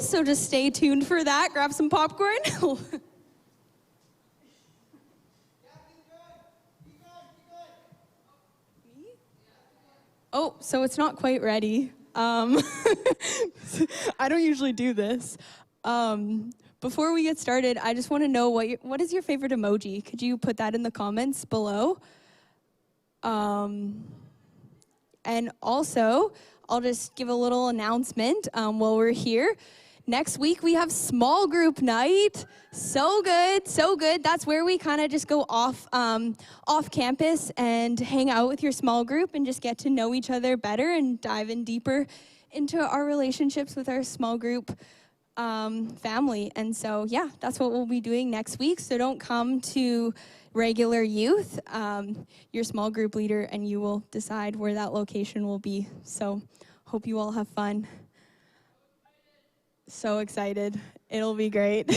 so just stay tuned for that. Grab some popcorn. Oh, so it's not quite ready. I don't usually do this. Before we get started, I just want to know what is your favorite emoji? Could you put that in the comments below? And also, I'll just give a little announcement while we're here. Next week, we have small group night. So good, so good. That's where we kind of just go off campus and hang out with your small group and just get to know each other better and dive in deeper into our relationships with our small group family. And so, yeah, that's what we'll be doing next week. So don't come to regular youth. Your small group leader and you will decide where that location will be. So hope you all have fun. So excited. It'll be great.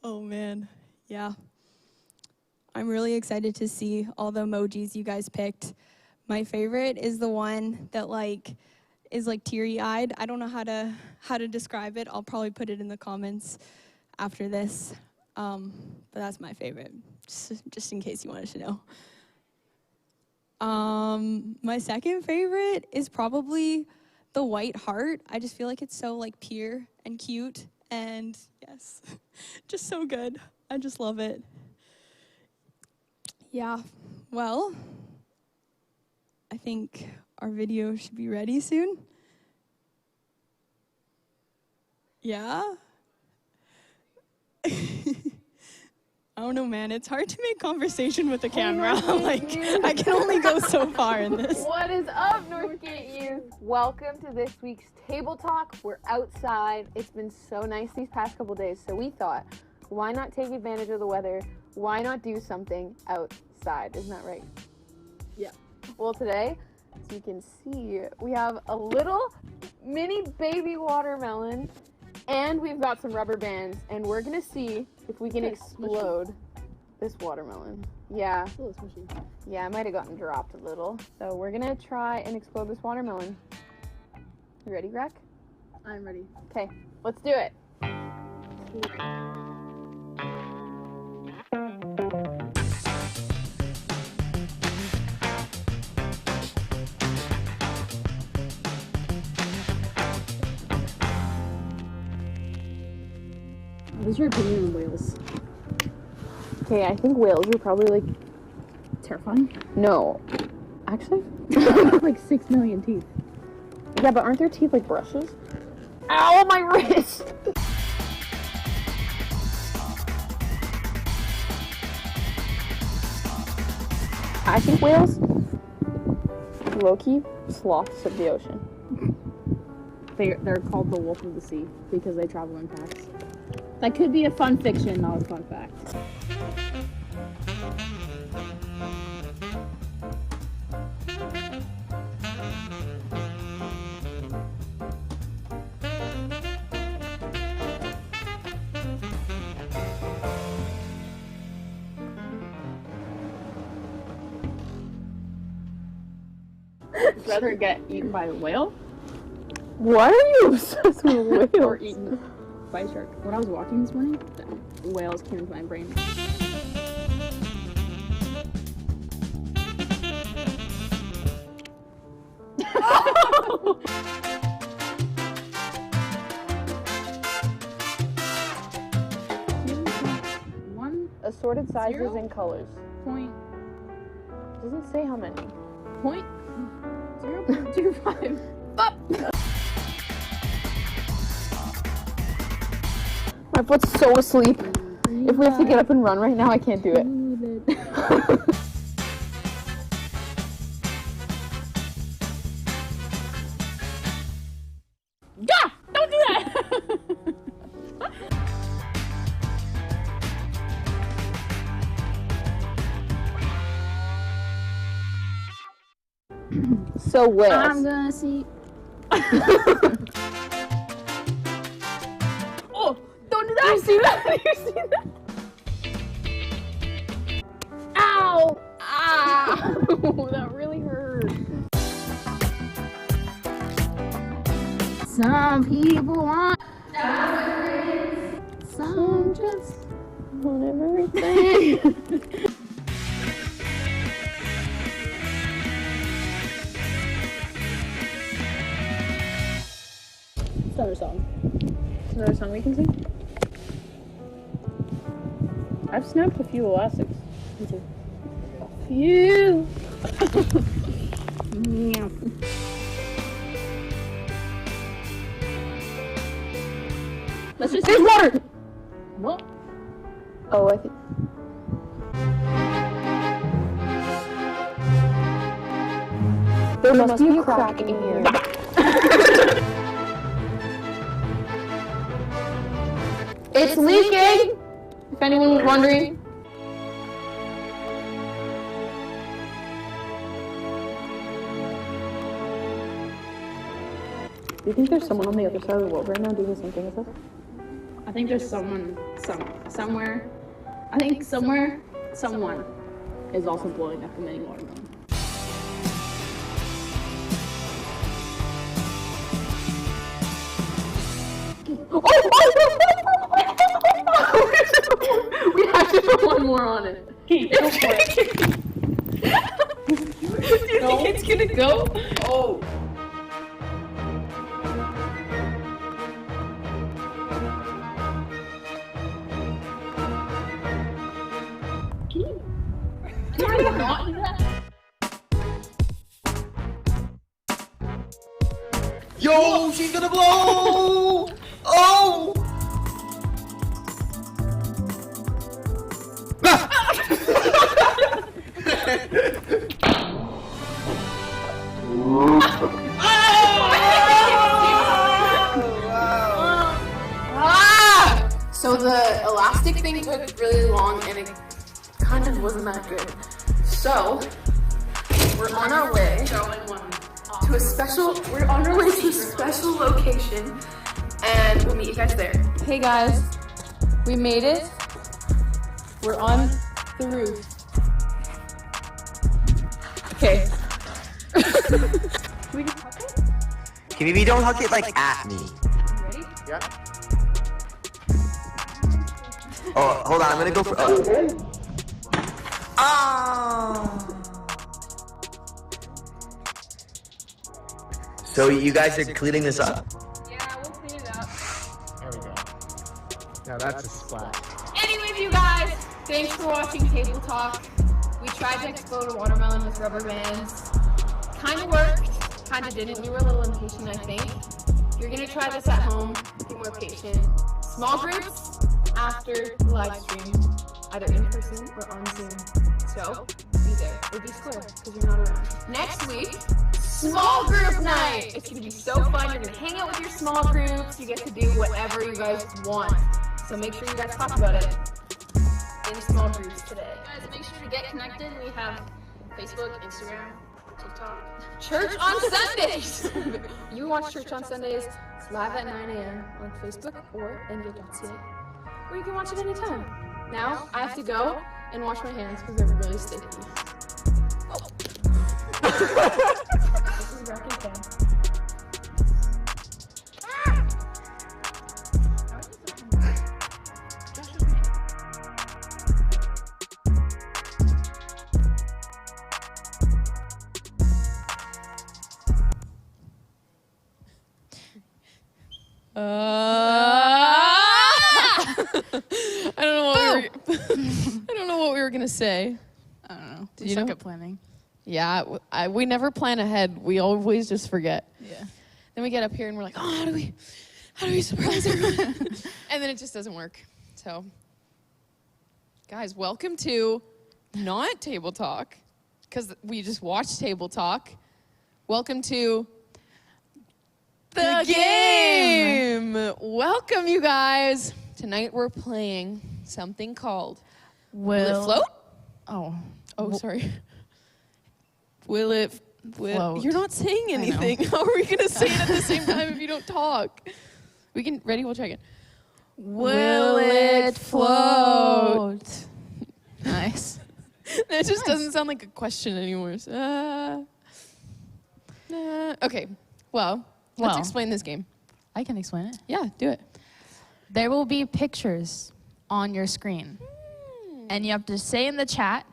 Oh, man. Yeah. I'm really excited to see all the emojis you guys picked. My favorite is the one that is teary-eyed. I don't know how to describe it. I'll probably put it in the comments after this. But that's my favorite, just in case you wanted to know. My second favorite is probably the white heart. I just feel like it's so pure and cute, and yes, just so good. I just love it. Yeah, well, I think our video should be ready soon. Yeah? I don't know, man. It's hard to make conversation with a camera. I can only go so far in this. What is up, Northgate youth? Welcome to this week's Table Talk. We're outside. It's been so nice these past couple days, so we thought, why not take advantage of the weather? Why not do something outside? Isn't that right? Yeah. Well, today, as you can see, we have a little mini baby watermelon, and we've got some rubber bands, and we're gonna see if we can explode this watermelon. Yeah. It's a little smushy. Yeah, I might have gotten dropped a little. So we're gonna try and explode this watermelon. You ready, Rec? I'm ready. Okay, let's do it. What's your opinion on whales? Okay, I think whales are probably Terrifying. no. Actually? They have 6 million teeth. Yeah, but aren't their teeth like brushes? Ow, my wrist! I think whales, low-key, sloths of the ocean. They're called the wolf of the sea because they travel in packs. That could be a fun fiction, not a fun fact. Would you rather get eaten by a whale Why are you obsessed with whales? or eaten by a shark? When I was walking this morning, whales came into my brain. Assorted sizes 0? and colors. Point Doesn't say how many. 0.25. My foot's so asleep. If we have to get up and run right now, I can't do it. Yeah! Don't do that! So whales. I'm gonna see. Oh! Don't do that! You see that? You see that? Ow! Ah! That really hurt. Some people want. Some just want everything. Another song. Another song we can sing? I've snapped a few elastics. Me too. A few. Yeah. Let's just. There's water! What? Oh, I think. There must be a crack in here. It's leaking! If anyone was wondering. Do you think there's someone on the other side of the world right now doing the same thing as us? I think there's someone, somewhere. I think somewhere, someone is also blowing up a mini watermelon. We have to put one more on it. Okay, go for it. Do you think it's gonna go? Oh. Can you not do that? Yo, she's gonna blow! Oh! So the elastic thing took really long and it kind of wasn't that good. So we're on our way to a special location and we'll meet you guys there. Hey guys, we made it. We're on the roof. Okay. Okay, maybe don't huck it like at me. Ready? Yeah. Oh, hold on, I'm gonna go for. So you guys are cleaning this up? Yeah, we'll clean it up. There we go. Now that's a splash. Anyways, you guys, thanks for watching Table Talk. We tried to explode a watermelon with rubber bands. Kind of worked, kind of didn't. We were a little impatient, I think. If you're gonna try this at home, be more patient. Small groups after the live stream, either in person or on Zoom. So, be there or be square because you're not around. Next week, small group night. It's gonna be so fun. You're gonna hang out with your small groups. You get to do whatever you guys want. So make sure you guys talk about it in small groups today. Guys, make sure to get connected. We have Facebook, Instagram, TikTok. Church on Sundays! You watch Church on Sundays. It's live at 9 a.m. on Facebook or NJ.ca. Or you can watch it anytime. Now, I have to go and wash my hands because they're really sticky. Oh. This is Rocky Fan. I don't know what we were gonna say. I don't know. Did you know? At planning. Yeah, we never plan ahead. We always just forget. Yeah. Then we get up here and we're like, oh, how do we surprise everyone? And then it just doesn't work. So, guys, welcome to not Table Talk, because we just watched Table Talk. Welcome to the game. Welcome, you guys. Tonight we're playing something called Will It Float? Oh, Sorry. Will it float? You're not saying anything. How are we going to say it at the same time if you don't talk? We can, ready? We'll try again. Will it float? Nice. That just doesn't sound like a question anymore. So, okay, well, let's explain this game. I can explain it. Yeah, do it. There will be pictures on your screen. And you have to say in the chat,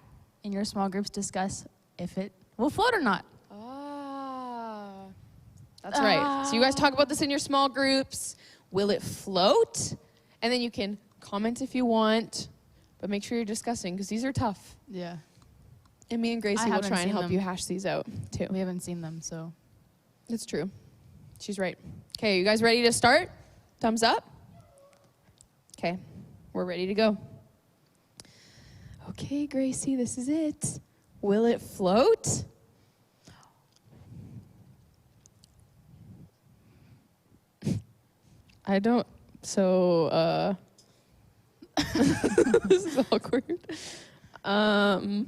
in your small groups, discuss if it will float or not. That's right. So you guys talk about this in your small groups. Will it float? And then you can comment if you want, but make sure you're discussing because these are tough. Yeah. And me and Gracie will haven't try and seen help them. you hash these out too. We haven't seen them, so. That's true. She's right. Okay, you guys ready to start? Thumbs up. Okay, we're ready to go. Okay, Gracie, this is it. Will it float? I don't, so, this is awkward. Pumpkins?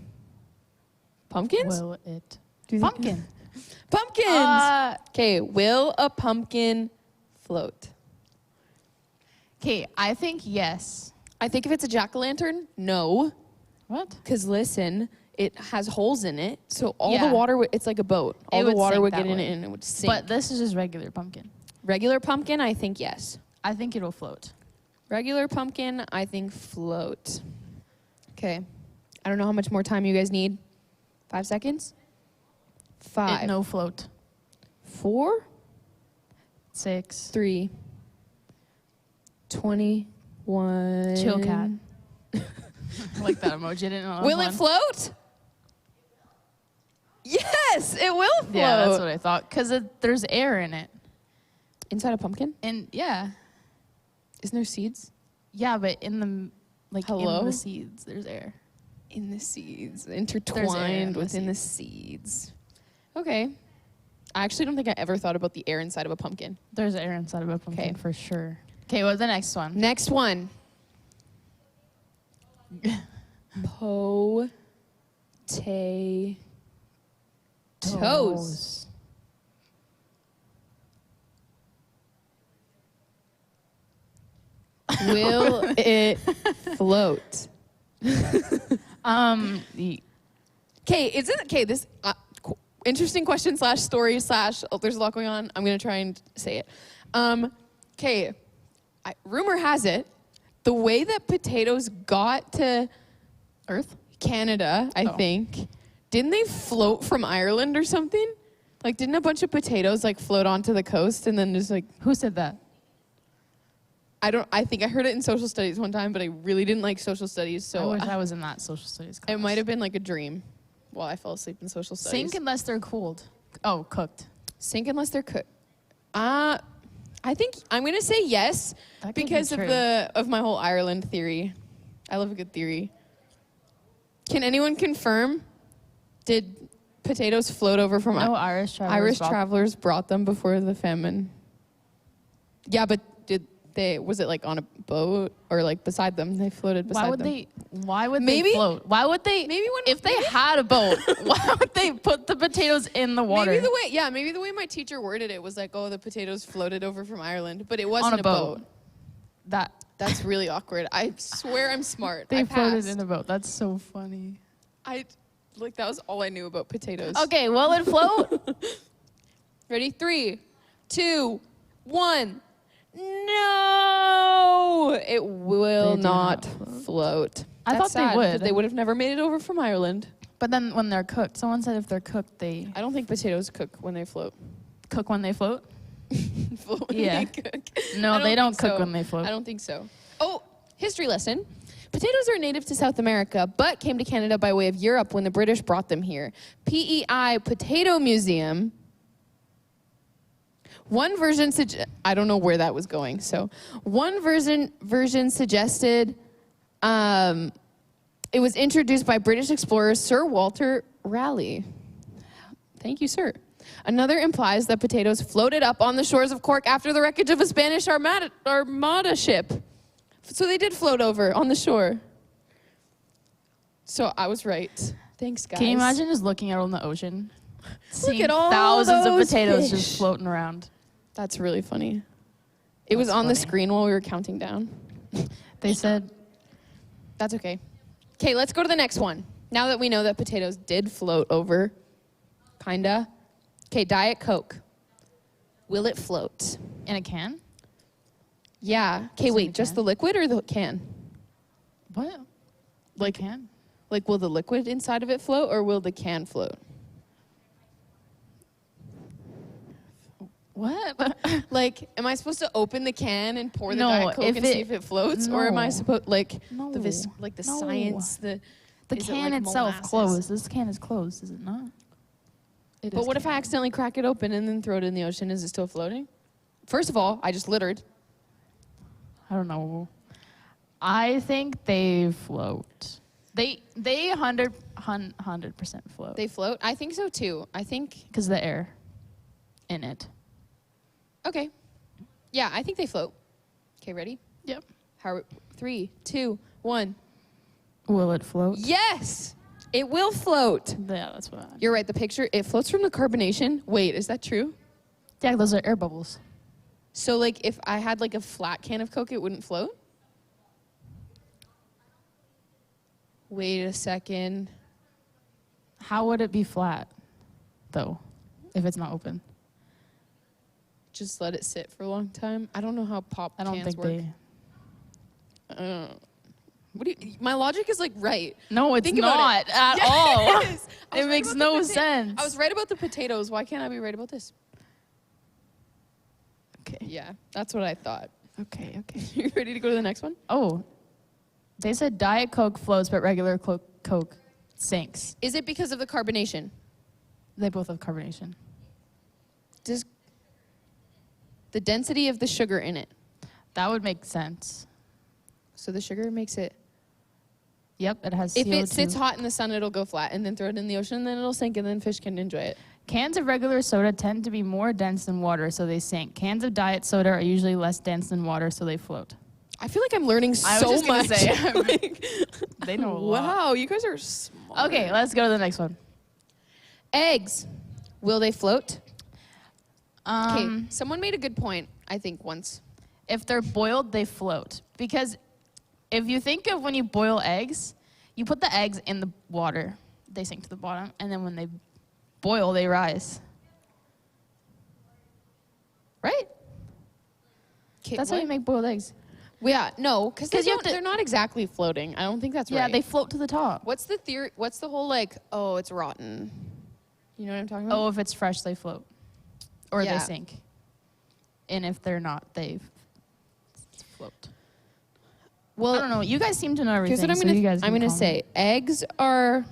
Will it? Pumpkin. Pumpkins! Okay, will a pumpkin float? Okay, I think yes. I think if it's a jack-o'-lantern, no. What? Because listen, it has holes in it, so all Yeah. the water, it's like a boat. All It the would water sink would that get in way. it and it would sink. But this is just regular pumpkin. Regular pumpkin, I think yes. I think it'll float. Regular pumpkin, I think float. Okay. I don't know how much more time you guys need. 5 seconds? 5. No float. 4, 6. 3, 21. Chill cat. I like that emoji. I didn't know that Will was it one. float? Yes, it will float. Yeah, that's what I thought. Because there's air in it. Inside a pumpkin? And yeah. Isn't there seeds? Yeah, but in the, like, Hello? in the seeds, there's air. In the seeds, There's air intertwined in the within the seeds. Okay. I actually don't think I ever thought about the air inside of a pumpkin. There's air inside of a pumpkin 'Kay. for sure. Okay, what's the next one? Next one. Potatoes. Will it float? Okay, isn't okay? This interesting question / story / there's a lot going on. I'm gonna try and say it. Okay, rumor has it the way that potatoes got to Earth? Canada, I think, didn't they float from Ireland or something? Like, didn't a bunch of potatoes like float onto the coast and then just like Who said that? I think I heard it in social studies one time, but I really didn't like social studies, so I wish I was in that social studies class. it might have been like a dream while I fell asleep in social studies. Sink unless they're cooled. Oh, cooked. Sink unless they're cooked. I think I'm gonna say yes That could be because true. of my whole Ireland theory. I love a good theory. Can anyone confirm? Did potatoes float over from No Irish travelers. Irish travelers brought them before the famine? Yeah, but was it like on a boat or like beside them? They floated beside them. Why would Maybe- they float? Why would they? maybe when- if they had a boat, why would they put the potatoes in the water? Maybe the way my teacher worded it was like, oh, the potatoes floated over from Ireland, but it wasn't on a boat. That's really awkward. I swear I'm smart. They I floated passed. in a boat. That's so funny. That was all I knew about potatoes. Okay, will it float? Ready? 3, 2, 1. No, it will They do not not float. I That's thought they sad, 'cause would. They would have never made it over from Ireland. But then when they're cooked, someone said if they're cooked, they I don't think potatoes cook when they float. cook when they float. Float when Yeah. they cook. No, I they don't think cook so. when they float. I don't think so. Oh, history lesson. Potatoes are native to South America, but came to Canada by way of Europe when the British brought them here. PEI Potato Museum. One version I don't know where that was going. So, one version suggested it was introduced by British explorer Sir Walter Raleigh. Thank you, sir. Another implies that potatoes floated up on the shores of Cork after the wreckage of a Spanish armada ship. So they did float over on the shore. So I was right. Thanks, guys. Can you imagine just looking out on the ocean, seeing at all thousands of those potatoes fish. just floating around? That's really funny. It was That's on the funny. screen while we were counting down. They said, That's okay. Okay, let's go to the next one. Now that we know that potatoes did float over, kinda. Okay, Diet Coke. Will it float? in a can? Yeah. Okay, Just in wait. the Just can? the liquid or the can? What? Like Can? Like, will the liquid inside of it float, or will the can float? What? Like, am I supposed to open the can and pour the No, Diet Coke if and see it- if it floats, or am I no. supposed like No. the No. science The is it can like itself molasses? closed. This can is closed, is it not? It But is what if I can. accidentally crack it open and then throw it in the ocean? Is it still floating? First of all, I just littered. I don't know. I think they float. They 100% float. They float. I think so too. I think. Because the air in it. Okay. Yeah, I think they float. Okay, ready? Yep. 3, 2, 1. Will it float? Yes, it will float. Yeah, that's what. You're right. The picture, it floats from the carbonation. Wait, is that true? Yeah, those are air bubbles. So, like, if I had like a flat can of Coke, it wouldn't float? Wait a second. How would it be flat, though, if it's not open? Just let it sit for a long time. I don't know how pop I don't cans think work. What do you? My logic is like right. No, it's Think about not it. at Yes! all. I was It right makes about no the sense. I was right about the potatoes. Why can't I be right about this? Okay. Yeah, that's what I thought. Okay. You ready to go to the next one? Oh, they said Diet Coke floats, but regular Coke sinks. Is it because of the carbonation? They both have carbonation. Does the density of the sugar in it? That would make sense. So the sugar makes it. Yep, it has If CO2. it sits hot in the sun, it'll go flat, and then throw it in the ocean, and then it'll sink, and then fish can enjoy it. Cans of regular soda tend to be more dense than water, so they sink. Cans of diet soda are usually less dense than water, so they float. I feel like I'm learning I was so just gonna much. say, Like, They know a lot. wow, you guys are smart. Okay, let's go to the next one. Eggs. Will they float? Okay, Um, someone made a good point, I think, once. If they're boiled, they float. Because if you think of when you boil eggs, you put the eggs in the water, they sink to the bottom, and then when they boil, they rise. Right? Okay, That's how you make boiled eggs. Yeah, no, because 'Cause you have to- they're not exactly floating. I don't think that's Yeah, right. they float to the top. What's the theory? What's the whole like? Oh, it's rotten. You know what I'm talking about? Oh, if it's fresh, they float. Or Yeah. they sink. And if they're not, they float. well, I don't know. You guys seem to know everything. here's what I'm so gonna. you guys I'm can gonna call me. say eggs are.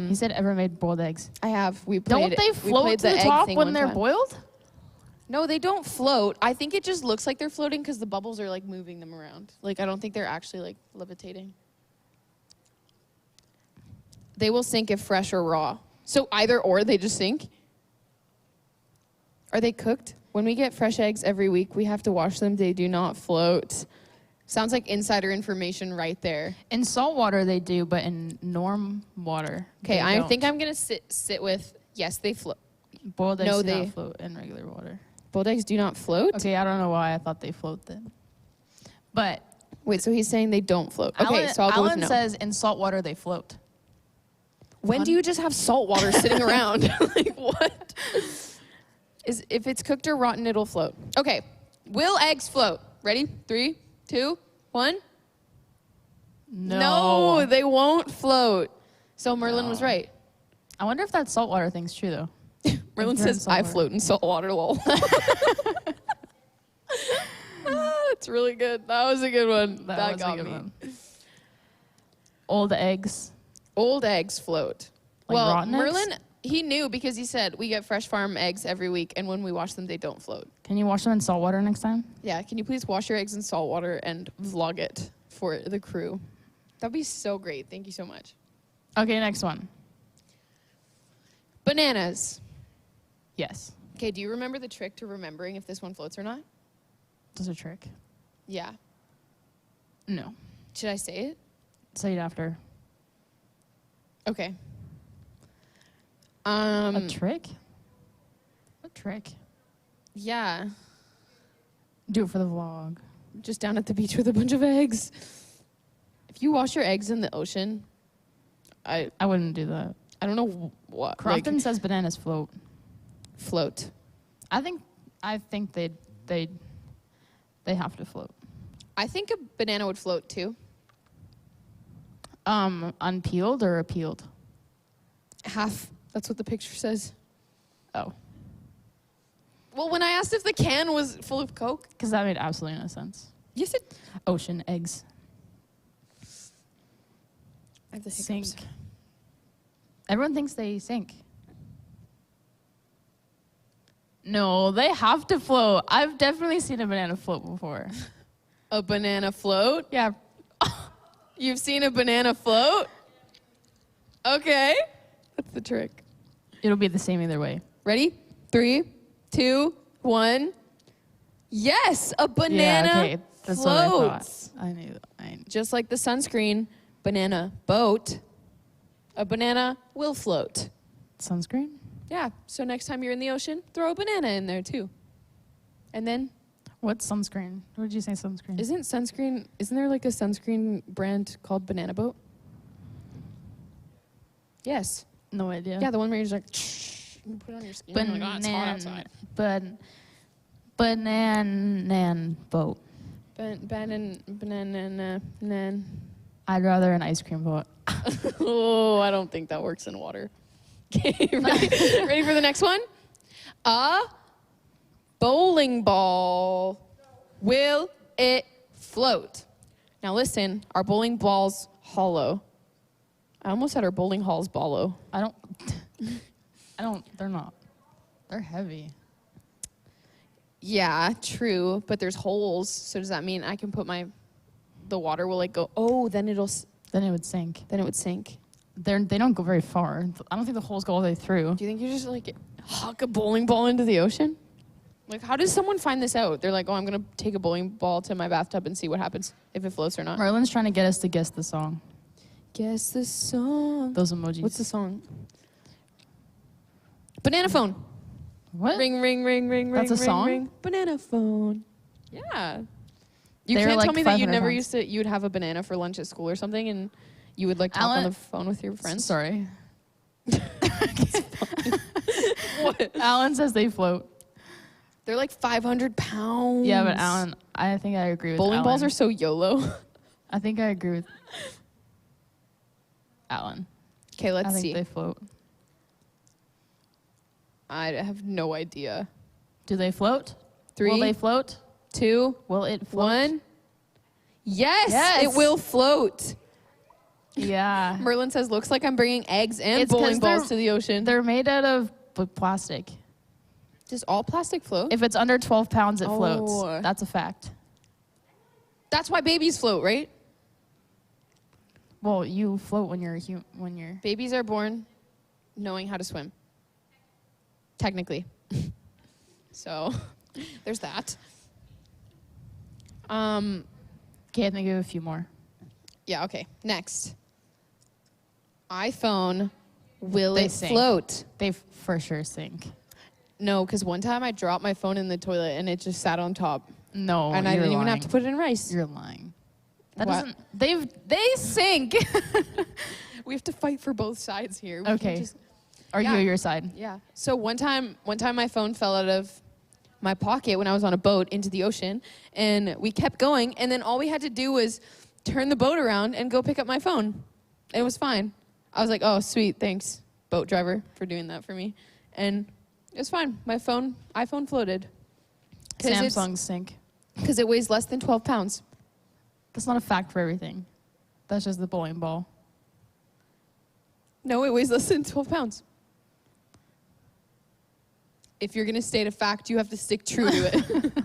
He said ever made boiled eggs. I have. We played. Don't they we float played to the egg top thing when one they're time. boiled? No, they don't float. I think it just looks like they're floating because the bubbles are like moving them around. Like I don't think they're actually like levitating. They will sink if fresh or raw. So either or, they just sink. Are they cooked? When we get fresh eggs every week, we have to wash them. They do not float. Sounds like insider information right there. In salt water, they do, but in norm water. Okay, they I don't. think I'm gonna sit with yes, they float. boiled eggs no, do they- not float in regular water. Boiled eggs do not float. Okay, I don't know why I thought they float then. But Wait, so he's saying they don't float. Okay, Alan, so I'll go Alan with no. says in salt water they float. When do you just have salt water sitting around? Like what? If it's cooked or rotten, it'll float. Okay. Will eggs float? Ready? 3, 2, 1. No, they won't float. So Merlin was right. I wonder if that saltwater thing's true though. Merlin they're in says, salt I water." float in salt water, lol. That's really good. That was a good one. That was a got good me. one. Old eggs. Old eggs float. Like well, rotten eggs? Merlin, he knew because he said we get fresh farm eggs every week, and when we wash them, they don't float. Can you wash them in salt water next time? Yeah, can you please wash your eggs in salt water and vlog it for the crew? That'd be so great. Thank you so much. Okay, next one. Bananas. Yes. Okay, do you remember the trick to remembering if this one floats or not? That's a trick. Yeah. No. Should I say it? Say it after. Okay. A trick? What trick? Yeah. Do it for the vlog. Just down at the beach with a bunch of eggs. If you wash your eggs in the ocean, I wouldn't do that. don't know what. Crofton Like, says bananas float. float. I think they they have to float. I think a banana would float too. Unpeeled or peeled? Half. That's what the picture says. Oh, Well, when I asked if the can was full of Coke, because that made absolutely no sense. yes, it. Ocean eggs I have the sink. hiccups. Everyone thinks they sink. No, they have to float. I've definitely seen a banana float before. A banana float? Yeah. You've seen a banana float? Okay. That's the trick. It'll be the same either way. Ready? 3, 2, 1. Yes, a banana Yeah, okay. That's what I floats. thought. I knew. Just like the sunscreen, banana boat, a banana will float. Sunscreen? Yeah, so next time you're in the ocean, throw a banana in there too. And then, What's sunscreen? What did you say sunscreen? isn't there like a sunscreen brand called Banana Boat? Yes. No idea. Yeah, the one where you're just like, you put it on your skin. You're like, oh, it's hot outside. Banana boat. Banana. I'd rather an ice cream boat. Oh, I don't think that works in water. Okay, ready for the next one? A bowling ball. Will it float? Now listen, our bowling ball's hollow. I almost had our bowling hall's ballow. They're not. They're heavy. Yeah, true, but there's holes. So does that mean I can put the water will like go, oh, then it would sink. They don't go very far. I don't think the holes go all the way through. Do you think you just like huck a bowling ball into the ocean? Like, how does someone find this out? They're like, oh, I'm going to take a bowling ball to my bathtub and see what happens, if it floats or not. Merlin's trying to get us to guess the song. Guess the song. Those emojis. What's the song? Banana phone. What? Ring, ring, ring, ring, That's ring, a song? ring. Banana phone. Yeah. You They're can't like tell me that you 500 never pounds. you'd have a banana for lunch at school or something and you would like talk on Alan- the phone with your friends? Sorry. What? Alan says they float. They're like 500 pounds. Yeah, but Alan, I think I agree with Bowling Alan. balls are so YOLO. I think I agree with Alan. Okay, I let's think see. they float. I have no idea. Do they float? 3, Will they float? 2, Will it float? 1. Yes, Yes. it will float. Yeah. Merlin says, looks like I'm bringing eggs and It's 'cause bowling balls they're- to the ocean. They're made out of plastic. Does all plastic float? If it's under 12 pounds, it Oh. floats. That's a fact. That's why babies float, right? Well, you float when you're when you're. Babies are born knowing how to swim. Technically. So, there's that. Okay, I think you have a few more. Yeah, okay. Next. iPhone, will They it sink. float? They for sure sink. No, because one time I dropped my phone in the toilet and it just sat on top. No, and I you're didn't even have lying. to put it in rice. You're lying. That What? doesn't. They sink. We have to fight for both sides here. We can't Okay. just- Argue Yeah. your side. Yeah. So one time my phone fell out of my pocket when I was on a boat into the ocean, and we kept going, and then all we had to do was turn the boat around and go pick up my phone. It was fine. I was like, oh, sweet, thanks, boat driver, for doing that for me. And it was fine. My iPhone floated. Samsungs sink. Because it weighs less than 12 pounds. That's not a fact for everything. That's just the bowling ball. No, it weighs less than 12 pounds. If you're going to state a fact, you have to stick true to it.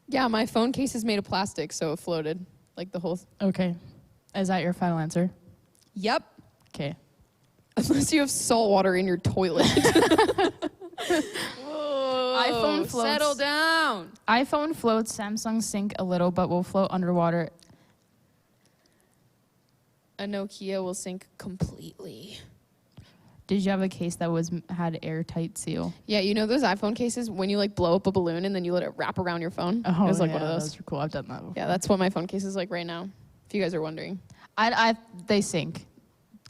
Yeah, my phone case is made of plastic, so it floated. Like the whole... Okay. Is that your final answer? Yep. Okay. Unless you have salt water in your toilet. Whoa, iPhone floats. settle down. iPhone floats, Samsung sink a little, but will float underwater. A Nokia will sink completely. Did you have a case that had airtight seal? Yeah, you know those iPhone cases when you like blow up a balloon and then you let it wrap around your phone? Oh, it was like yeah, one of those. Those are cool. I've done that before. Yeah, that's what my phone case is like right now, if you guys are wondering. They sink.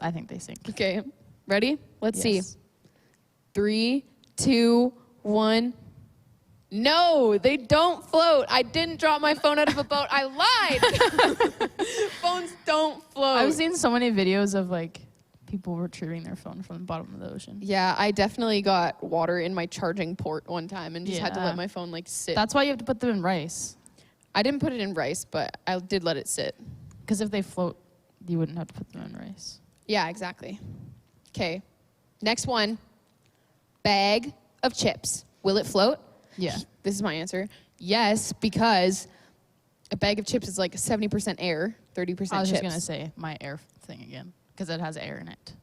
I think they sink. Okay, ready? Let's see. Yes. 3, 2, 1. No, they don't float. I didn't drop my phone out of a boat. I lied. Phones don't float. I've seen so many videos of like people retrieving their phone from the bottom of the ocean. Yeah, I definitely got water in my charging port one time and just had to Yeah. let my phone like sit. That's why you have to put them in rice. I didn't put it in rice, but I did let it sit. Because if they float, you wouldn't have to put them in rice. Yeah, exactly. Okay, next one. Bag of chips. Will it float? Yeah. This is my answer. Yes, because a bag of chips is like 70% air, 30% chips. I was just going to say my air thing again. Because it has air in it.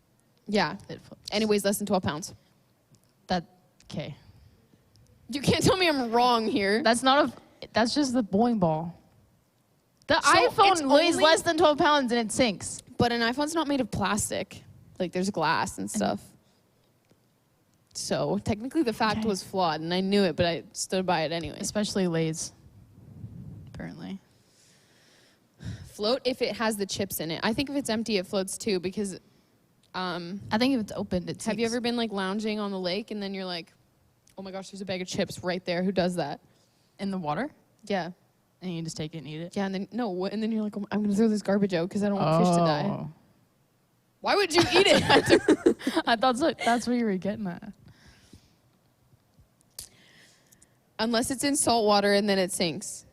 Yeah. It floats. And it weighs less than 12 pounds. Okay. You can't tell me I'm wrong here. That's just the bowling ball. The So it's iPhone weighs only- less than 12 pounds and it sinks. But an iPhone's not made of plastic. Like there's glass and stuff. So technically the fact Okay. was flawed and I knew it, but I stood by it anyway. Especially Lay's. Apparently. Float if it has the chips in it. I think if it's empty, it floats too because I think if it's opened, it sinks. have you ever been like lounging on the lake and then you're like, oh my gosh, there's a bag of chips right there. Who does that? in the water? Yeah. And you just take it and eat it? Yeah, and then no, and then you're like, oh, I'm gonna throw this garbage out because I don't want fish to die. Why would you eat it? I thought that's what you were getting at. Unless it's in salt water and then it sinks.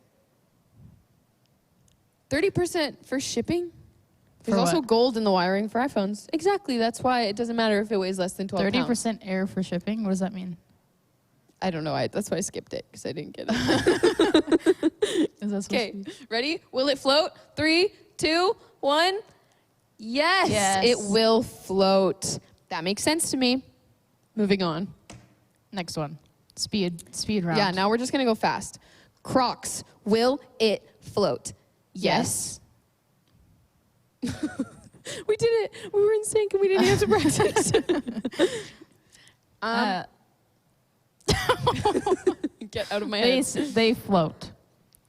30% for shipping? There's For also what? gold in the wiring for iPhones. Exactly. That's why it doesn't matter if it weighs less than 12 pounds. 30% air for shipping? What does that mean? I don't know. That's why I skipped it because I didn't get it. Is that supposed Okay, to be? ready? Will it float? 3, 2, 1. Yes, Yes. it will float. That makes sense to me. Moving on. Next one. Speed round. Yeah, now we're just going to go fast. Crocs, will it float? Yes. We did it. We were in sync and we didn't have to practice. Get out of my head. They float.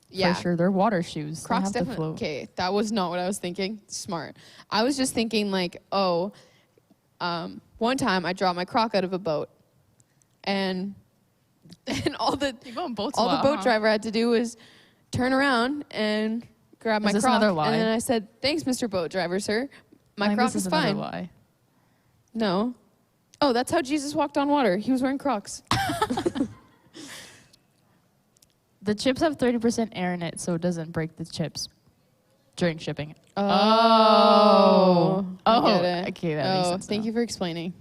Yeah. For sure. They're water shoes. Crocs they have to definitely. float. Okay, that was not what I was thinking. Smart. I was just thinking like, one time I dropped my Croc out of a boat, and all the You go on boats all a the lot, boat huh? driver had to do was turn around and grab my Is this Croc, another lie? and then I said, "Thanks, Mr. Boat Driver, sir. I My think Croc this is another fine." lie. No. Oh, that's how Jesus walked on water. He was wearing Crocs. The chips have 30% air in it, so it doesn't break the chips during shipping. Oh. Oh, I get it. okay, that makes sense Thank now. you for explaining.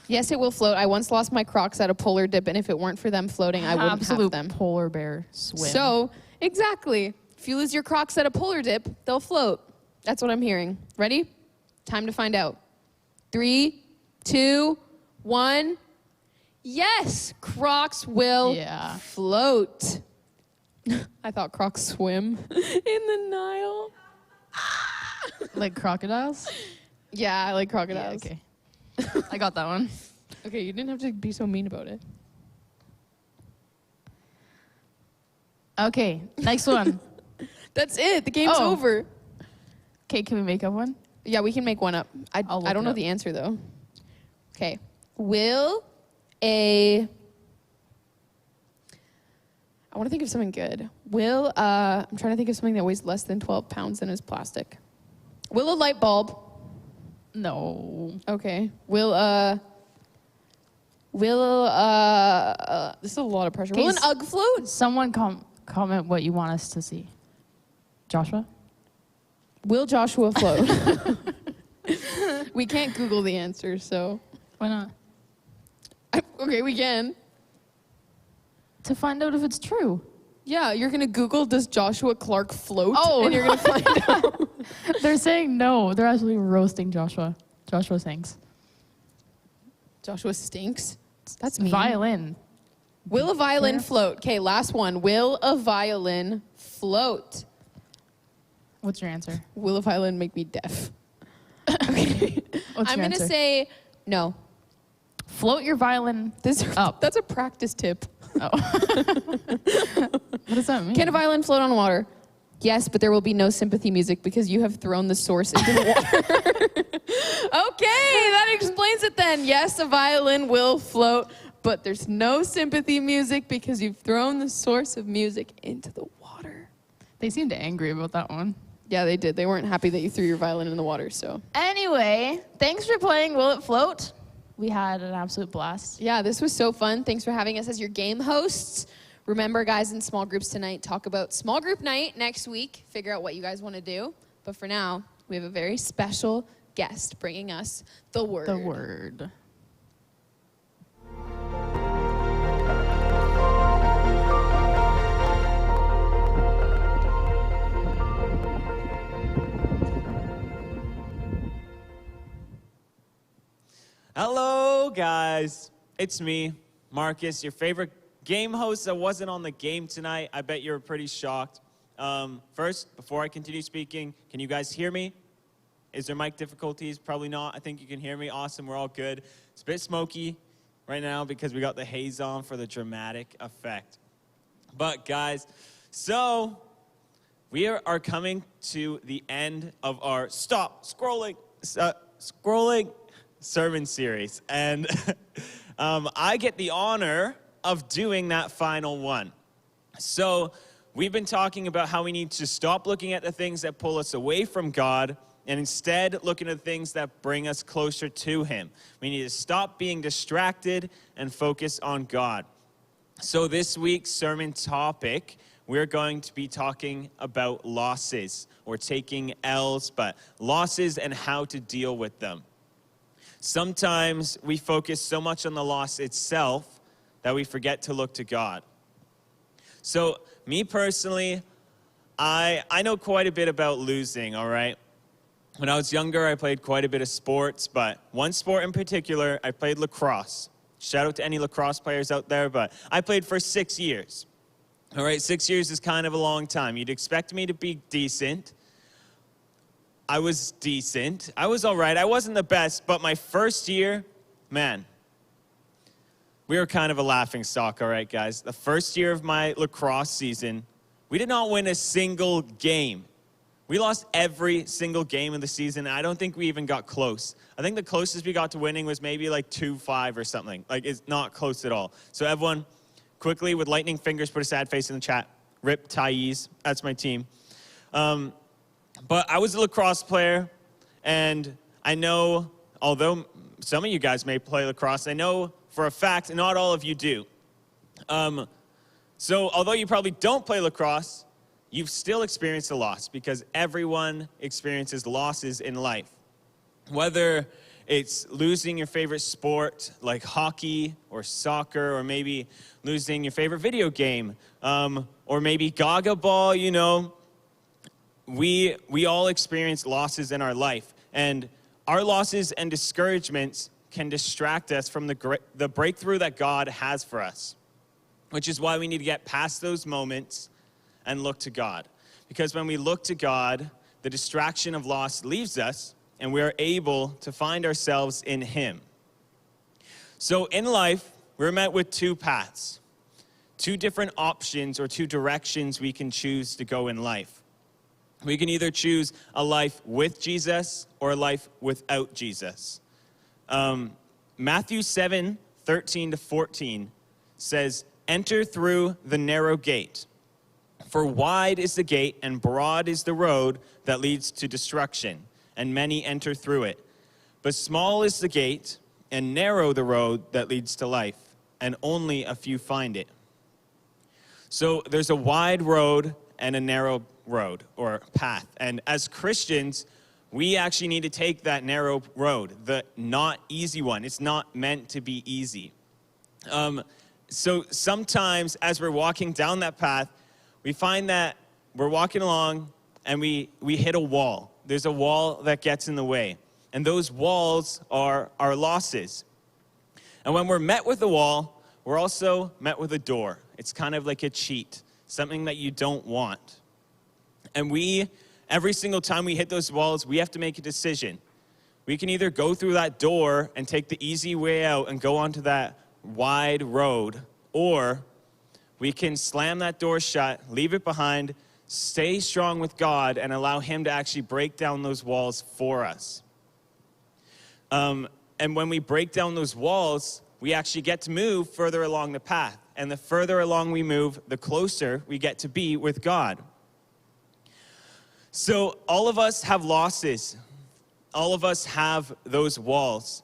Yes, it will float. I once lost my Crocs at a polar dip, and if it weren't for them floating, I wouldn't Absolute have them. polar bear swim. So, exactly. If you lose your Crocs at a polar dip, they'll float. That's what I'm hearing. Ready? Time to find out. 3, 2, 1. Yes, Crocs will Yeah. float. I thought Crocs swim in the Nile. like crocodiles? Yeah, I like Yeah, crocodiles. okay. I got that one. Okay, you didn't have to be so mean about it. Okay, next one. That's it. The game's Oh. over. Okay, can we make up one? Yeah, we can make one up. I'll look I don't it know up. the answer though. Okay. Will a I want to think of something good. Will I'm trying to think of something that weighs less than 12 pounds and is plastic. Will a light bulb? No. Okay. Will this is a lot of pressure. Will an Okay, UGG float? Someone comment what you want us to see. Joshua? Will Joshua float? We can't Google the answer, so Why not? okay, we can. To find out if it's true. Yeah, you're gonna Google does Joshua Clark float? Oh. And you're gonna find out. They're saying no. They're actually roasting Joshua. Joshua thinks. Joshua stinks. That's mean. Violin. Will a violin Where? float? Okay, last one. Will a violin float? What's your answer? Will a violin make me deaf? Okay. What's I'm your gonna answer? say no. Float your violin up. That's a practice tip. Oh. What does that mean? Can a violin float on water? Yes, but there will be no sympathy music because you have thrown the source into the water. Okay, that explains it then. Yes, a violin will float, but there's no sympathy music because you've thrown the source of music into the water. They seemed angry about that one. Yeah, they did. They weren't happy that you threw your violin in the water, so. Anyway, thanks for playing Will It Float? We had an absolute blast. Yeah, this was so fun. Thanks for having us as your game hosts. Remember, guys, in small groups tonight, talk about small group night next week. Figure out what you guys want to do. But for now, we have a very special guest bringing us the word. The word. Hello, guys. It's me, Marcus, your favorite game host that wasn't on the game tonight. I bet you were pretty shocked. First, before I continue speaking, can you guys hear me? Is there mic difficulties? Probably not. I think you can hear me. Awesome. We're all good. It's a bit smoky right now because we got the haze on for the dramatic effect. But, guys, so we are coming to the end of our scrolling sermon series, and I get the honor of doing that final one. So we've been talking about how we need to stop looking at the things that pull us away from God and instead looking at the things that bring us closer to Him. We need to stop being distracted and focus on God. So this week's sermon topic, we're going to be talking about losses, or taking L's, but losses and how to deal with them. Sometimes we focus so much on the loss itself that we forget to look to God. So me personally, I know quite a bit about losing, all right? When I was younger, I played quite a bit of sports, but one sport in particular, I played lacrosse. Shout out to any lacrosse players out there, but I played for 6 years. All right, 6 years is kind of a long time. You'd expect me to be decent. I was decent. I was all right. I wasn't the best, but my first year, man, we were kind of a laughingstock, all right, guys. The first year of my lacrosse season, we did not win a single game. We lost every single game of the season, and I don't think we even got close. I think the closest we got to winning was maybe like 2-5 or something. Like, it's not close at all. So everyone, quickly, with lightning fingers, put a sad face in the chat. Rip Thais. That's my team. But I was a lacrosse player, and I know, although some of you guys may play lacrosse, I know for a fact not all of you do. So although you probably don't play lacrosse, you've still experienced a loss, because everyone experiences losses in life. Whether it's losing your favorite sport like hockey or soccer, or maybe losing your favorite video game, or maybe Gaga Ball, you know. We all experience losses in our life, and our losses and discouragements can distract us from the breakthrough that God has for us, which is why we need to get past those moments and look to God. Because when we look to God, the distraction of loss leaves us, and we are able to find ourselves in Him. So in life, we're met with two paths, two different options or two directions we can choose to go in life. We can either choose a life with Jesus or a life without Jesus. Matthew 7:13-14 says, "Enter through the narrow gate. For wide is the gate and broad is the road that leads to destruction, and many enter through it. But small is the gate and narrow the road that leads to life, and only a few find it." So there's a wide road and a narrow road or path. And as Christians, we actually need to take that narrow road, the not easy one. It's not meant to be easy. So sometimes as we're walking down that path, we find that we're walking along and we hit a wall. There's a wall that gets in the way. And those walls are our losses. And when we're met with a wall, we're also met with a door. It's kind of like a cheat, something that you don't want. And every single time we hit those walls, we have to make a decision. We can either go through that door and take the easy way out and go onto that wide road, or we can slam that door shut, leave it behind, stay strong with God, and allow Him to actually break down those walls for us. And when we break down those walls, we actually get to move further along the path. And the further along we move, the closer we get to be with God. So all of us have losses. All of us have those walls.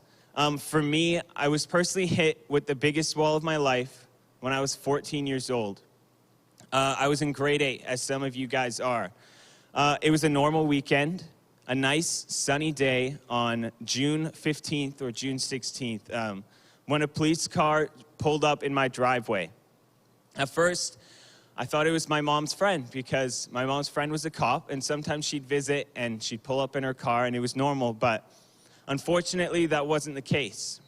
For me, I was personally hit with the biggest wall of my life when I was 14 years old. I was in grade 8, as some of you guys are. It was a normal weekend, a nice sunny day on June 15th or June 16th, when a police car pulled up in my driveway. At first, I thought it was my mom's friend because my mom's friend was a cop, and sometimes she'd visit and she'd pull up in her car and it was normal, but unfortunately, that wasn't the case.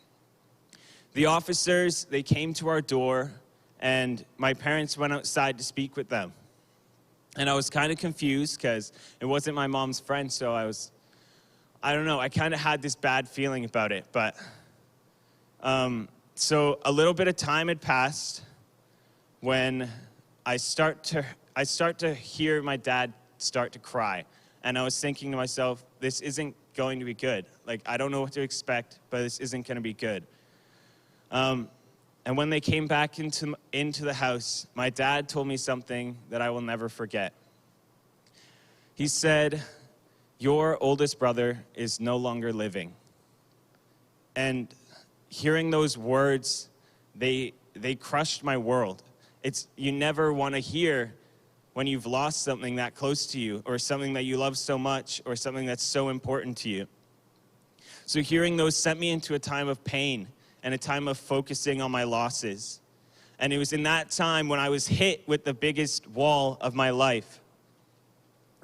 The officers, they came to our door, and my parents went outside to speak with them. And I was kind of confused because it wasn't my mom's friend, so I don't know, I kind of had this bad feeling about it. But, so a little bit of time had passed when I start to hear my dad start to cry. And I was thinking to myself, this isn't going to be good. Like, I don't know what to expect, but this isn't going to be good. And when they came back into the house, my dad told me something that I will never forget. He said, "Your oldest brother is no longer living." And hearing those words, they crushed my world. You never want to hear when you've lost something that close to you, or something that you love so much, or something that's so important to you. So hearing those sent me into a time of pain and a time of focusing on my losses. And it was in that time when I was hit with the biggest wall of my life.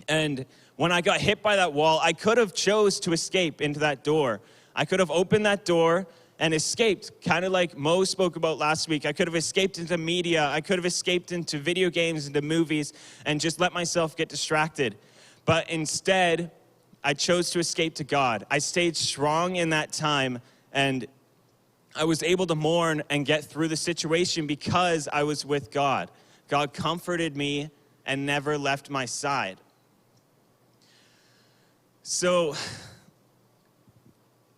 And when I got hit by that wall, I could have chose to escape into that door. I could have opened that door and escaped, kind of like Mo spoke about last week. I could have escaped into media. I could have escaped into video games, into movies, and just let myself get distracted. But instead, I chose to escape to God. I stayed strong in that time, and I was able to mourn and get through the situation because I was with God. God comforted me and never left my side. So,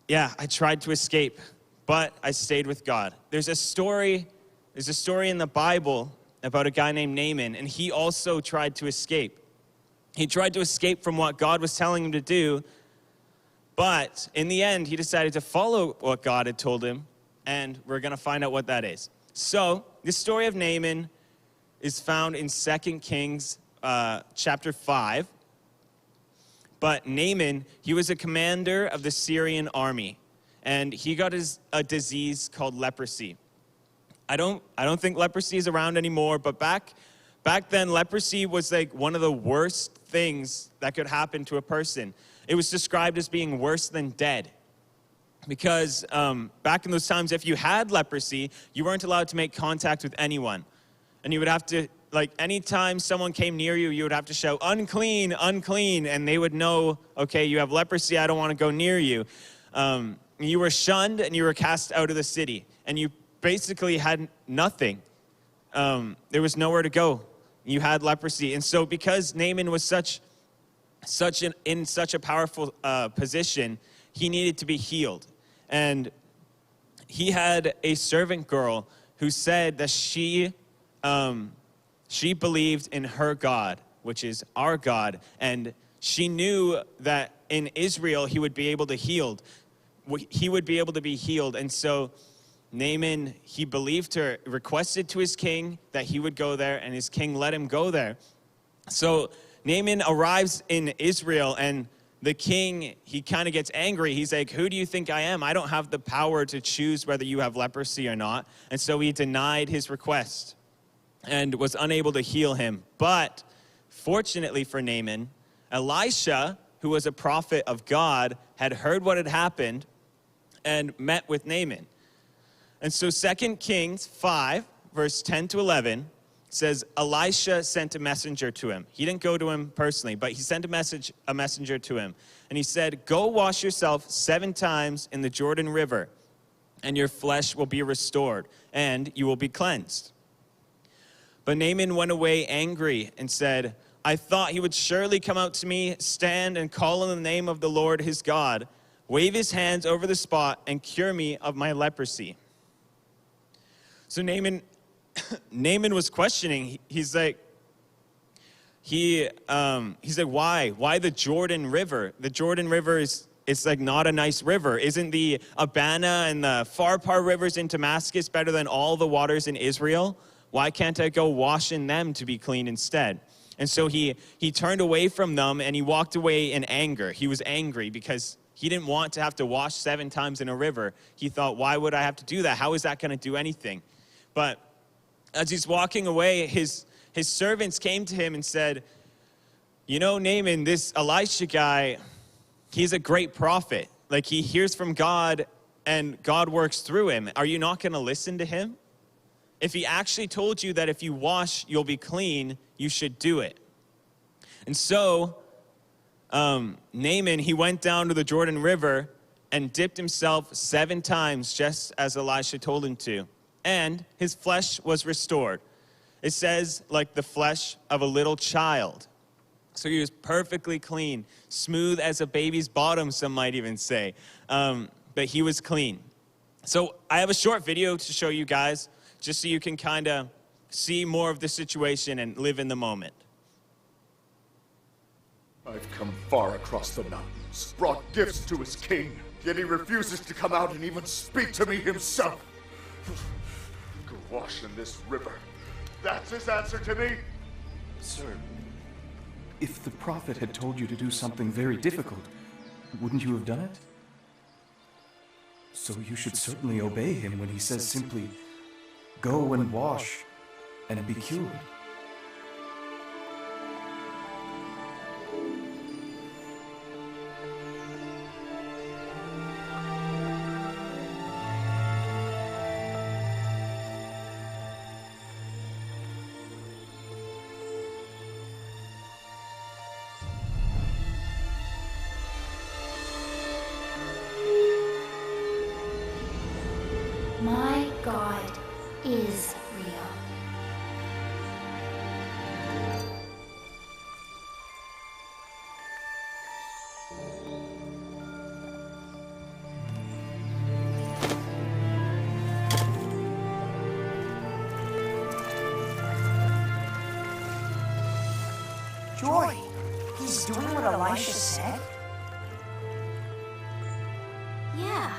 yeah, I tried to escape, but I stayed with God. There's a story in the Bible about a guy named Naaman, and he also tried to escape. He tried to escape from what God was telling him to do, but in the end, he decided to follow what God had told him, and we're going to find out what that is. So, the story of Naaman is found in 2 Kings chapter 5. But Naaman, he was a commander of the Syrian army, and he got a disease called leprosy. I don't think leprosy is around anymore, but back then, leprosy was like one of the worst things that could happen to a person. It was described as being worse than dead. Because back in those times, if you had leprosy, you weren't allowed to make contact with anyone. And you would have to, like, anytime someone came near you, you would have to shout, "Unclean, unclean," and they would know, okay, you have leprosy, I don't want to go near you. You were shunned and you were cast out of the city. And you basically had nothing. There was nowhere to go. You had leprosy. And so because Naaman was in such a powerful position, he needed to be healed. And he had a servant girl who said that she believed in her God, which is our God, and she knew that in Israel he would be able to healed. He would be able to be healed. And so Naaman, he believed her, requested to his king that he would go there, and his king let him go there. So Naaman arrives in Israel, and the king, he kind of gets angry. He's like, "Who do you think I am? I don't have the power to choose whether you have leprosy or not." And so he denied his request and was unable to heal him. But fortunately for Naaman, Elisha, who was a prophet of God, had heard what had happened and met with Naaman. And so 2 Kings 5, verse 10 to 11, says Elisha sent a messenger to him. He didn't go to him personally, but he sent a messenger to him. And he said, "Go wash yourself 7 times in the Jordan River, and your flesh will be restored, and you will be cleansed." But Naaman went away angry and said, "I thought he would surely come out to me, stand and call on the name of the Lord his God, wave his hands over the spot, and cure me of my leprosy." So Naaman, Naaman was questioning. He's like, why? Why the Jordan River? The Jordan River it's like not a nice river. Isn't the Abana and the Pharpar rivers in Damascus better than all the waters in Israel? Why can't I go wash in them to be clean instead? And so he turned away from them and he walked away in anger. He was angry because he didn't want to have to wash 7 times in a river. He thought, why would I have to do that? How is that going to do anything? But as he's walking away, his servants came to him and said, you know, Naaman, this Elisha guy, he's a great prophet. Like, he hears from God and God works through him. Are you not going to listen to him? If he actually told you that if you wash, you'll be clean, you should do it. And so, Naaman, he went down to the Jordan River and dipped himself 7 times, just as Elisha told him to. And his flesh was restored. It says, like the flesh of a little child. So he was perfectly clean, smooth as a baby's bottom, some might even say. But he was clean. So I have a short video to show you guys, just so you can kind of see more of the situation and live in the moment. I've come far across the mountains, brought gifts to his king, yet he refuses to come out and even speak to me himself. Go wash in this river. That's his answer to me? Sir, if the prophet had told you to do something very difficult, wouldn't you have done it? So you should certainly obey him when he says simply, go and wash and be cured. My God is real. Joy, he's doing what Elisha said? Yeah.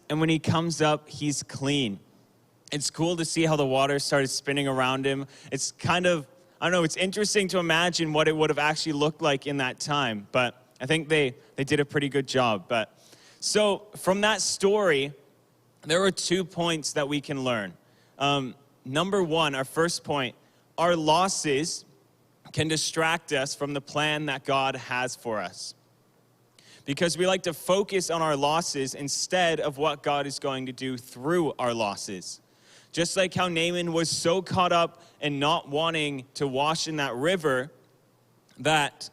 And when he comes up, he's clean. It's cool to see how the water started spinning around him. It's kind of, I don't know, it's interesting to imagine what it would have actually looked like in that time. But I think they did a pretty good job. But so from that story, there were 2 points that we can learn. Number one, our first point, our losses can distract us from the plan that God has for us. Because we like to focus on our losses instead of what God is going to do through our losses. Just like how Naaman was so caught up in not wanting to wash in that river that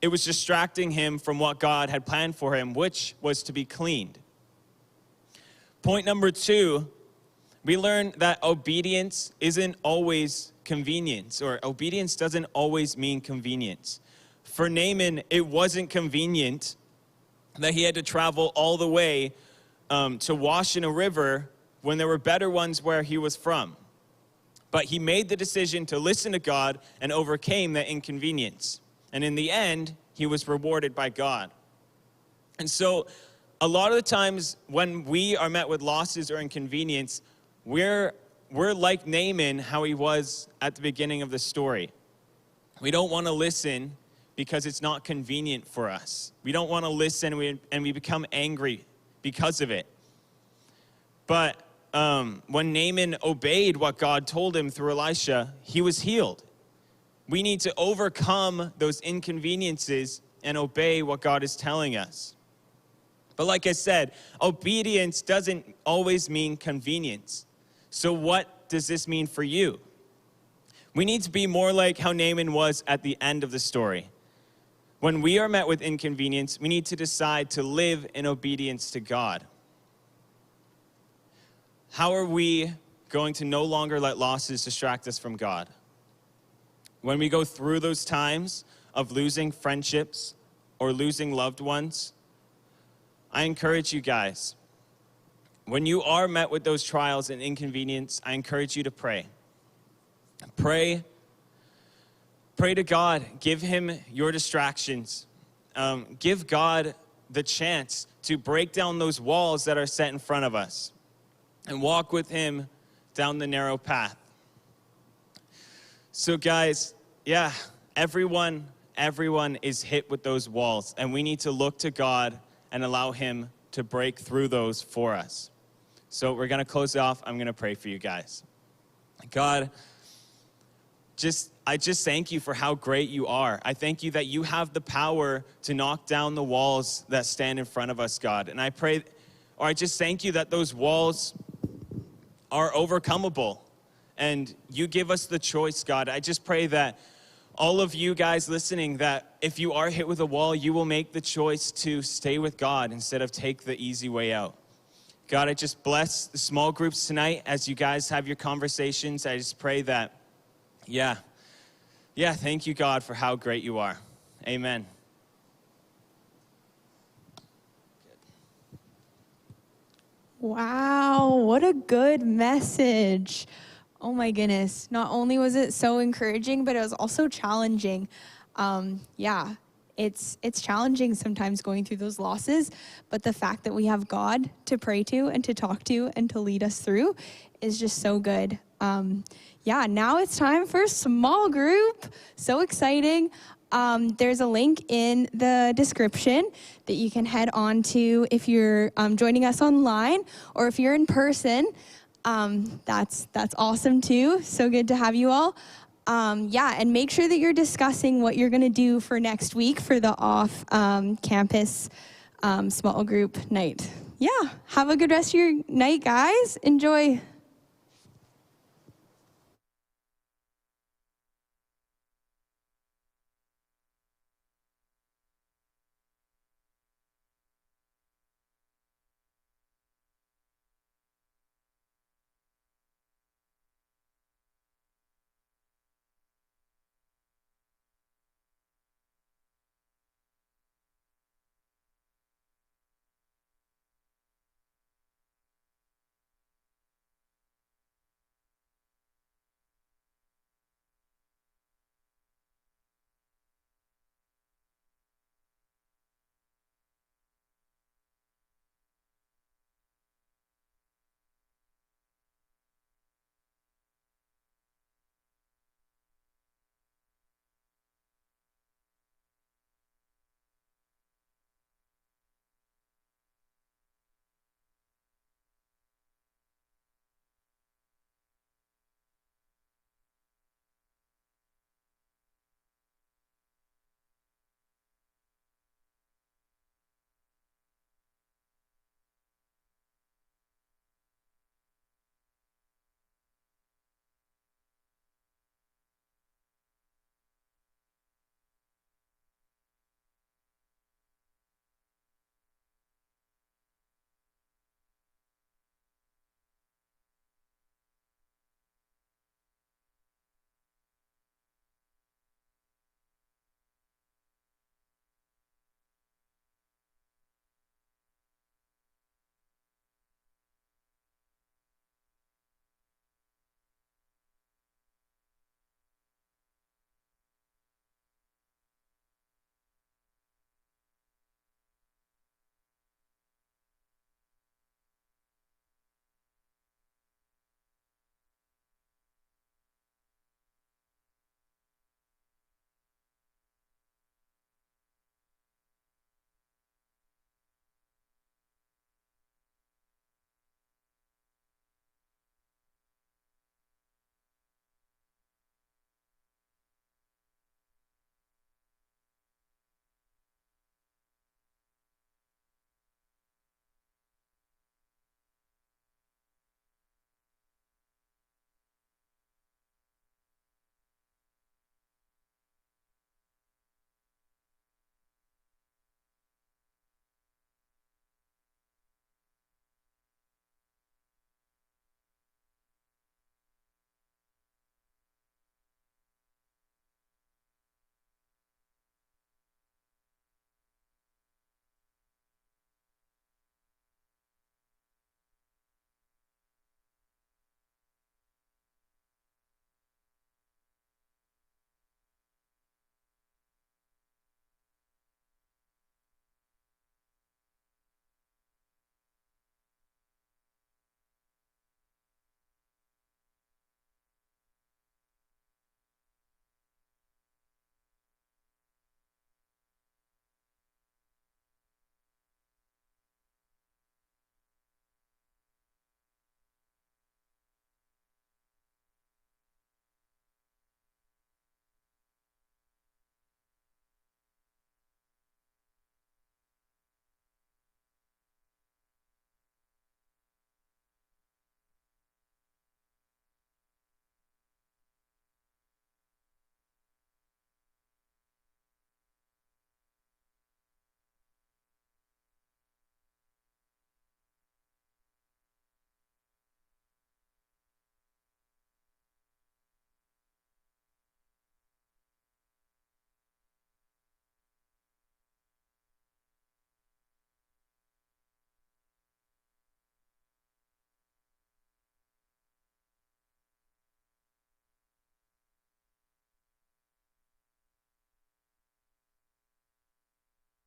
it was distracting him from what God had planned for him, which was to be cleaned. Point number 2, we learn that obedience isn't always convenience, or obedience doesn't always mean convenience. For Naaman, it wasn't convenient that he had to travel all the way to wash in a river when there were better ones where he was from. But he made the decision to listen to God and overcame that inconvenience. And in the end, he was rewarded by God. And so a lot of the times when we are met with losses or inconvenience, we're like Naaman, how he was at the beginning of the story. We don't want to listen because it's not convenient for us. We don't want to listen, and we become angry because of it. But when Naaman obeyed what God told him through Elisha, he was healed. We need to overcome those inconveniences and obey what God is telling us. But like I said, obedience doesn't always mean convenience. So what does this mean for you? We need to be more like how Naaman was at the end of the story. When we are met with inconvenience, we need to decide to live in obedience to God. How are we going to no longer let losses distract us from God? When we go through those times of losing friendships or losing loved ones, I encourage you guys, when you are met with those trials and inconvenience, I encourage you to pray. Pray to God. Give him your distractions. Give God the chance to break down those walls that are set in front of us and walk with him down the narrow path. So guys, yeah, everyone is hit with those walls, and we need to look to God and allow him to break through those for us. So we're going to close off. I'm going to pray for you guys. God, I just thank you for how great you are. I thank you that you have the power to knock down the walls that stand in front of us, God. And I just thank you that those walls are overcomable. And you give us the choice, God. I just pray that all of you guys listening, that if you are hit with a wall, you will make the choice to stay with God instead of take the easy way out. God, I just bless the small groups tonight as you guys have your conversations. I just pray that, thank you, God, for how great you are. Amen. Wow, what a good message. Oh my goodness. Not only was it so encouraging, but it was also challenging. It's challenging sometimes going through those losses, but the fact that we have God to pray to and to talk to and to lead us through is just so good. Now it's time for a small group. So exciting. There's a link in the description that you can head on to if you're joining us online, or if you're in person. That's awesome too. So good to have you all. And make sure that you're discussing what you're going to do for next week for the off campus small group night. Yeah, have a good rest of your night, guys. Enjoy.